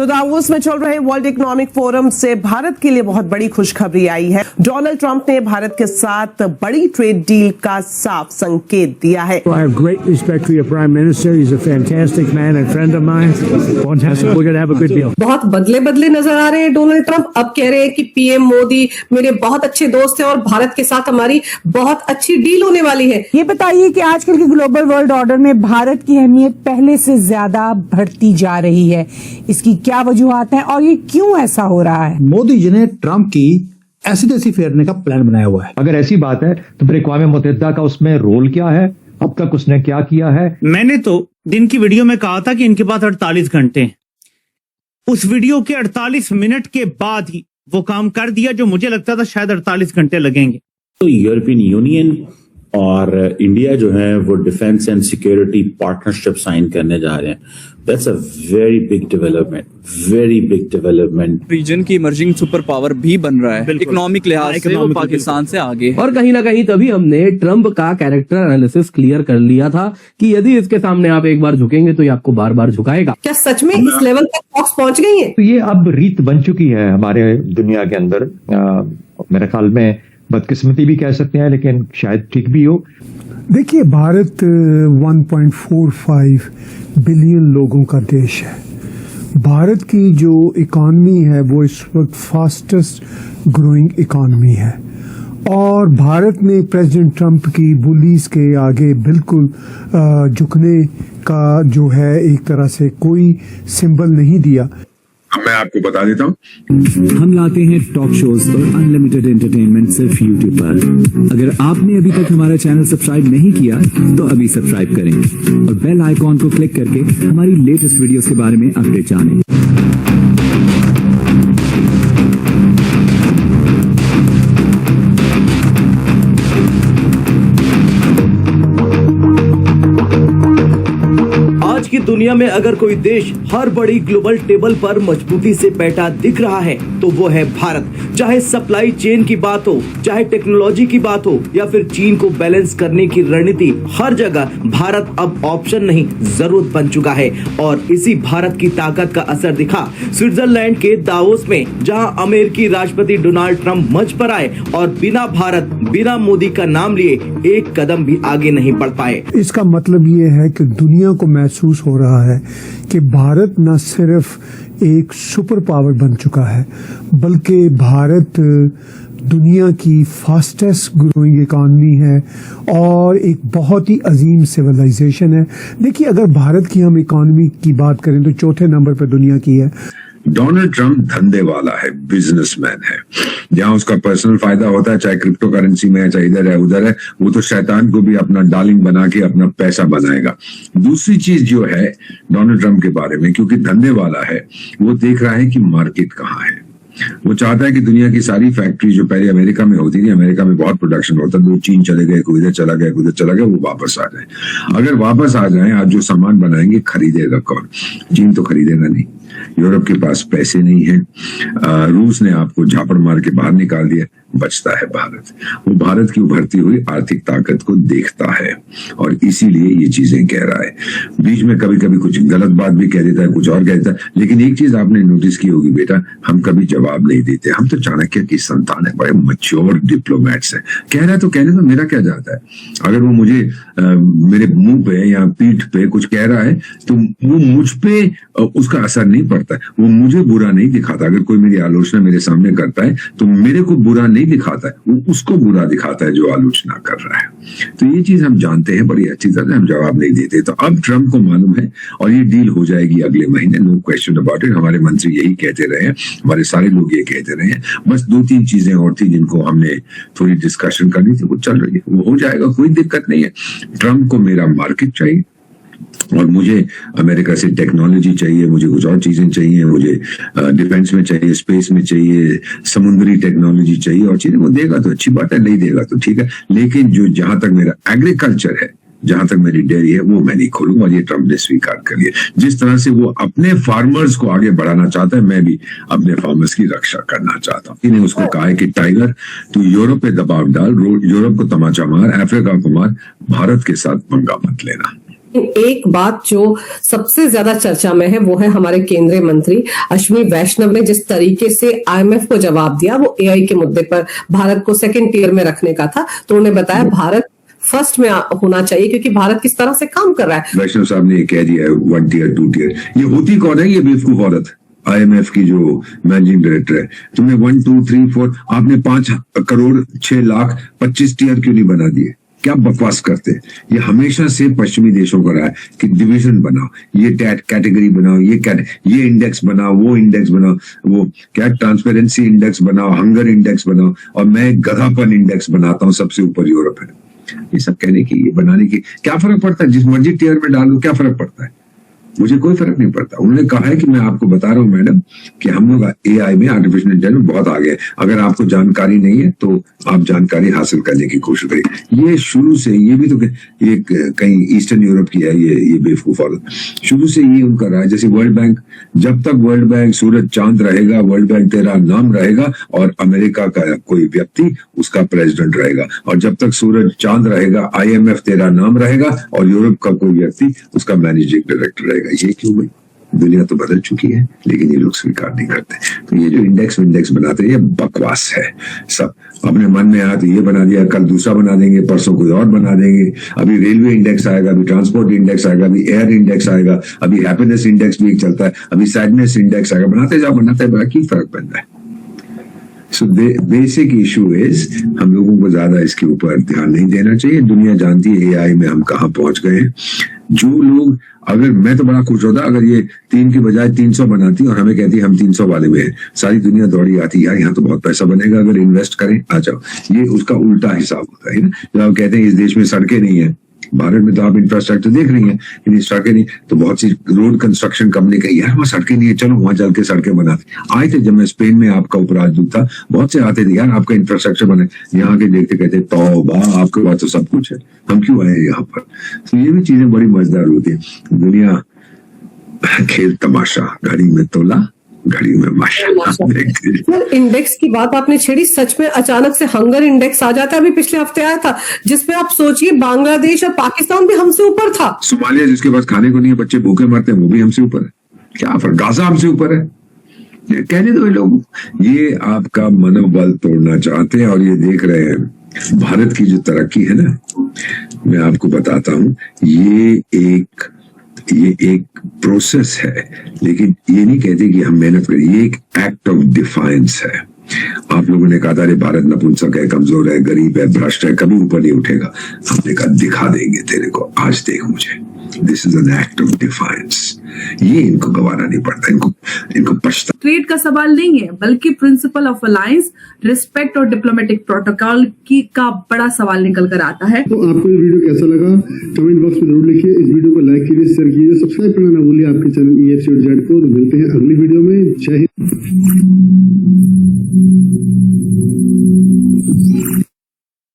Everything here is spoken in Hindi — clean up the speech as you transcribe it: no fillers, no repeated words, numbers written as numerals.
तो दावोस में चल रहे वर्ल्ड इकोनॉमिक फोरम से भारत के लिए बहुत बड़ी खुशखबरी आई है। डोनाल्ड ट्रंप ने भारत के साथ बड़ी ट्रेड डील का साफ संकेत दिया है। I have great respect for your Prime Minister. He's a fantastic man and friend of mine. Fantastic. We're going to have a good deal. बहुत बदले नजर आ रहे हैं डोनाल्ड ट्रंप। अब कह रहे हैं कि पीएम मोदी मेरे बहुत अच्छे दोस्त हैं और भारत के साथ हमारी बहुत अच्छी डील होने वाली है। ये बताइए कि आजकल के ग्लोबल वर्ल्ड ऑर्डर में भारत की अहमियत पहले से ज्यादा बढ़ती जा रही है। इसकी क्या वजूहात हैं और ये क्यों ऐसा हो रहा है? मोदी जी ने ट्रंप की ऐसी तैसी फेरने का प्लान बनाया हुआ है। अगर ऐसी बात है तो फिर अक़वाम मुत्तहिदा का उसमें रोल क्या है? अब तक उसने क्या किया है? मैंने तो दिन की वीडियो में कहा था कि इनके पास 48 घंटे हैं। उस वीडियो के 48 मिनट के बाद ही वो काम कर दिया जो मुझे लगता था शायद 48 घंटे लगेंगे। तो यूरोपियन यूनियन और इंडिया जो है वो defence and security partnership sign करने जा रहे हैं। That's a very big development, very big development. Region की इमर्जिंग सुपर पावर भी बन रहा है। इकोनॉमिक लिहाज से वो पाकिस्तान से आगे। और कहीं ना कहीं तभी हमने ट्रंप का कैरेक्टर एनालिसिस क्लियर कर लिया था कि यदि इसके सामने आप एक बार झुकेंगे तो ये आपको बार बार झुकाएगा। क्या सच में इस लेवल तक टॉक्स पहुंच गई है? तो ये अब रीत बन चुकी है हमारे दुनिया के अंदर। मेरे ख्याल में बदकिस्मती भी कह सकते हैं, लेकिन शायद ठीक भी हो। देखिए, भारत 1.45 बिलियन लोगों का देश है। भारत की जो इकॉनमी है वो इस वक्त फास्टेस्ट ग्रोइंग इकॉनमी है और भारत ने प्रेसिडेंट ट्रंप की बुलीज के आगे बिल्कुल झुकने का जो है एक तरह से कोई सिंबल नहीं दिया। मैं आपको बता देता हूँ, हम लाते हैं टॉक शोज और अनलिमिटेड एंटरटेनमेंट सिर्फ यूट्यूब पर। अगर आपने अभी तक हमारा चैनल सब्सक्राइब नहीं किया तो अभी सब्सक्राइब करें और बेल आइकॉन को क्लिक करके हमारी लेटेस्ट वीडियोस के बारे में अपडेट जानें। की दुनिया में अगर कोई देश हर बड़ी ग्लोबल टेबल पर मजबूती से बैठा दिख रहा है तो वो है भारत। चाहे सप्लाई चेन की बात हो, चाहे टेक्नोलॉजी की बात हो या फिर चीन को बैलेंस करने की रणनीति, हर जगह भारत अब ऑप्शन नहीं जरूरत बन चुका है। और इसी भारत की ताकत का असर दिखा स्विट्जरलैंड के दावोस में, जहां अमेरिकी राष्ट्रपति डोनाल्ड ट्रंप मंच पर आए और बिना भारत, बिना मोदी का नाम लिए एक कदम भी आगे नहीं बढ़ पाए। इसका मतलब ये है कि दुनिया को महसूस हो रहा है कि भारत न सिर्फ एक सुपर पावर बन चुका है बल्कि भारत दुनिया की फास्टेस्ट ग्रोइंग इकॉनमी है और एक बहुत ही अजीम सिविलाइजेशन है। देखिए, अगर भारत की हम इकॉनमी की बात करें तो चौथे नंबर पर दुनिया की है। डोनाल्ड ट्रंप धंधे वाला है, बिजनेसमैन है। जहां उसका पर्सनल फायदा होता है, चाहे क्रिप्टो करेंसी में है, चाहे इधर है उधर है, वो तो शैतान को भी अपना डार्लिंग बना के अपना पैसा बनाएगा। दूसरी चीज जो है डोनाल्ड ट्रंप के बारे में, क्योंकि धंधे वाला है, वो देख रहा है कि मार्केट कहाँ है। वो चाहता है कि दुनिया की सारी फैक्ट्री जो पहले अमेरिका में होती थी, अमेरिका में बहुत प्रोडक्शन होता था, वो चीन चले गए, कोई इधर चला गया, कोई इधर चला गया, वो वापस आ जाए। अगर वापस आ जाए, आज जो सामान बनाएंगे खरीदेगा कौन? चीन तो खरीदेगा नहीं, यूरोप के पास पैसे नहीं है, रूस ने आपको झापड़ मार के बाहर निकाल दिया, बचता है भारत। वो भारत की उभरती हुई आर्थिक ताकत को देखता है और इसीलिए ये चीजें कह रहा है। बीच में कभी कभी कुछ गलत बात भी कह देता है, कुछ और कह देता है, लेकिन एक चीज आपने नोटिस की होगी बेटा, हम कभी जवाब नहीं देते। हम तो चाणक्य की संतान है, बड़े मैच्योर डिप्लोमेट्स हैं। कह रहा है तो कहने तो मेरा क्या जाता है। अगर वो मुझे मेरे मुंह पे या पीठ पे कुछ कह रहा है तो वो मुझ पे उसका असर नहीं पड़ता है, वो मुझे बुरा नहीं दिखाता। अगर कोई मेरी आलोचना मेरे सामने करता है तो मेरे को बुरा नहीं दिखाता है, वो उसको बुरा दिखाता है जो आलोचना कर रहा है। तो ये चीज हम जानते हैं बड़ी अच्छी तरह, हम जवाब नहीं देते। तो अब ट्रंप को मालूम है और ये डील हो जाएगी अगले महीने, नो क्वेश्चन अबाउट इट। हमारे मंत्री यही कहते रहे हैं, हमारे सारे लोग ये कहते रहे हैं। बस 2-3 चीजें और थी जिनको हमने थोड़ी डिस्कशन करनी थी, वो चल रही है, वो हो जाएगा, कोई दिक्कत नहीं है। ट्रंप को मेरा मार्केट चाहिए और मुझे अमेरिका से टेक्नोलॉजी चाहिए, मुझे कुछ और चीजें चाहिए, मुझे डिफेंस में चाहिए, स्पेस में चाहिए, समुद्री टेक्नोलॉजी चाहिए और चीजें। वो देगा तो अच्छी बात है, नहीं देगा तो ठीक है। लेकिन जो जहां तक मेरा एग्रीकल्चर है, जहां तक मेरी डेयरी है, वो मैं नहीं खोलूंगा। और ये ट्रंप ने स्वीकार कर लिया। जिस तरह से वो अपने फार्मर्स को आगे बढ़ाना चाहता है, मैं भी अपने फार्मर्स की रक्षा करना चाहता हूँ। इन्हें उसको कहा है कि टाइगर, तू यूरोप पे दबाव डाल, यूरोप को तमाचा मार, अफ्रीका को मार, भारत के साथ पंगा मत लेना। एक बात जो सबसे ज्यादा चर्चा में है वो है हमारे केंद्रीय मंत्री अश्विनी वैष्णव ने जिस तरीके से IMF को जवाब दिया, वो AI के मुद्दे पर भारत को सेकंड टियर में रखने का था। तो उन्होंने बताया भारत फर्स्ट में होना चाहिए क्योंकि भारत किस तरह से काम कर रहा है। वैष्णव साहब ने कह दिया है 1 टियर 2 टियर। ये होती कौन है? ये बेवकूफ औरत IMF की जो मैनेजिंग डायरेक्टर है। तुमने 1 2 3 4 आपने 5 करोड़ 6 लाख 25 टियर क्यों नहीं बना दिए? क्या बकवास करते हैं? ये हमेशा से पश्चिमी देशों का रहा है कि डिवीजन बनाओ, ये कैटेगरी बनाओ, ये इंडेक्स बनाओ, वो इंडेक्स बनाओ, वो क्या ट्रांसपेरेंसी इंडेक्स बनाओ, हंगर इंडेक्स बनाओ, और मैं गधापन इंडेक्स बनाता हूं, सबसे ऊपर यूरोप है। ये सब कहने की, ये बनाने की क्या फर्क पड़ता है? जिस मर्जी टियर में डालो, क्या फर्क पड़ता है? मुझे कोई फर्क नहीं पड़ता। उन्होंने कहा है कि मैं आपको बता रहा हूं मैडम कि हम लोग AI में, आर्टिफिशियल इंटेलिजेंस बहुत आगे हैं। अगर आपको जानकारी नहीं है तो आप जानकारी हासिल करने की कोशिश करिए। ये शुरू से, ये भी तो एक कहीं ईस्टर्न यूरोप की है ये बेवकूफ औरत। शुरू से ये उनका रहा है। जैसे वर्ल्ड बैंक, जब तक वर्ल्ड बैंक सूरज चांद रहेगा, वर्ल्ड बैंक तेरा नाम रहेगा, और अमेरिका का कोई व्यक्ति उसका प्रेसिडेंट रहेगा। और जब तक सूरज चांद रहेगा, IMF तेरा नाम रहेगा, और यूरोप का कोई व्यक्ति उसका मैनेजिंग डायरेक्टर रहेगा। ये क्यों भाई? दुनिया तो बदल चुकी है, लेकिन ये लोग स्वीकार नहीं करते। तो ये जो इंडेक्स बनाते हैं, ये बकवास है। सब अपने मन में आया तो ये बना दिया, कल दूसरा बना देंगे, परसों कोई और बना देंगे। अभी रेलवे इंडेक्स आएगा, अभी ट्रांसपोर्ट इंडेक्स आएगा, अभी एयर इंडेक्स आएगा, अभी हैप्पीनेस इंडेक्स भी चलता है, अभी सैडनेस इंडेक्स आएगा। बनाते जाओ, बाकी फर्क पड़ रहा है। सो बेसिक इशू इज हम लोगों को ज्यादा इसके ऊपर ध्यान नहीं देना चाहिए। दुनिया जानती है AI में हम कहाँ पहुंच गए हैं। जो लोग, अगर मैं तो बड़ा खुश होता अगर ये 3 की बजाय 300 बनाती और हमें कहती हम 300 वाले में हैं। सारी दुनिया दौड़ी आती है, यहाँ तो बहुत पैसा बनेगा अगर इन्वेस्ट करें, आ जाओ। ये उसका उल्टा हिसाब होता है ना। जब आप कहते हैं इस देश में सड़कें नहीं है, भारत में तो आप इंफ्रास्ट्रक्चर देख रही हैं, लेकिन सड़कें नहीं, तो बहुत सी रोड कंस्ट्रक्शन कंपनी कही यार वहाँ सड़कें नहीं है, चलो वहां चल के सड़कें बनाते। आए थे जब मैं स्पेन में आपका उपराजदूत था, बहुत से आते थे यार आपका इंफ्रास्ट्रक्चर बने। यहाँ के देखते कहते तौबा, आपके पास तो सब कुछ है, हम क्यों आए यहाँ पर? तो ये भी चीजें बड़ी मजेदार होती है। दुनिया खेल तमाशा, घड़ी में तोला, घड़ी में माशा। इंडेक्स की बात आपने छेड़ी, सच में अचानक से हंगर इंडेक्स आ जाता है। अभी पिछले हफ्ते आया था, जिसमें आप सोचिए बांग्लादेश और पाकिस्तान भी हमसे ऊपर था। सोमालिया जिसके पास खाने को नहीं है, बच्चे भूखे मरते हैं, वो भी हमसे ऊपर है। क्या फर्क? गाजा हमसे ऊपर है। ये कहने दो लोग, ये आपका मनोबल तोड़ना चाहते हैं। और ये देख रहे हैं भारत की जो तरक्की है ना, मैं आपको बताता हूं, ये एक प्रोसेस है। लेकिन ये नहीं कहते कि हम मेहनत करें, ये एक एक्ट ऑफ डिफाइंस है। आप लोगों ने कहा था अरे भारत नपुंसक है, कमजोर है, गरीब है, भ्रष्ट है, कभी ऊपर नहीं उठेगा। हमने कहा दिखा देंगे तेरे को, आज देख मुझे। This is an act of defines. ये इनको गवारा नहीं पड़ता, इनको पछता। ट्रेड का सवाल नहीं है, बल्कि प्रिंसिपल ऑफ अलायंस, रिस्पेक्ट और डिप्लोमेटिक प्रोटोकॉल का बड़ा सवाल निकल कर आता है। तो आपको ये वीडियो कैसा लगा कमेंट बॉक्स में जरूर लिखिए। इस वीडियो को लाइक कीजिए, शेयर कीजिए, सब्सक्राइब करना ना भूलिए आपके चैनल EFC.Z को। मिलते हैं अगली वीडियो में। जय हिंद।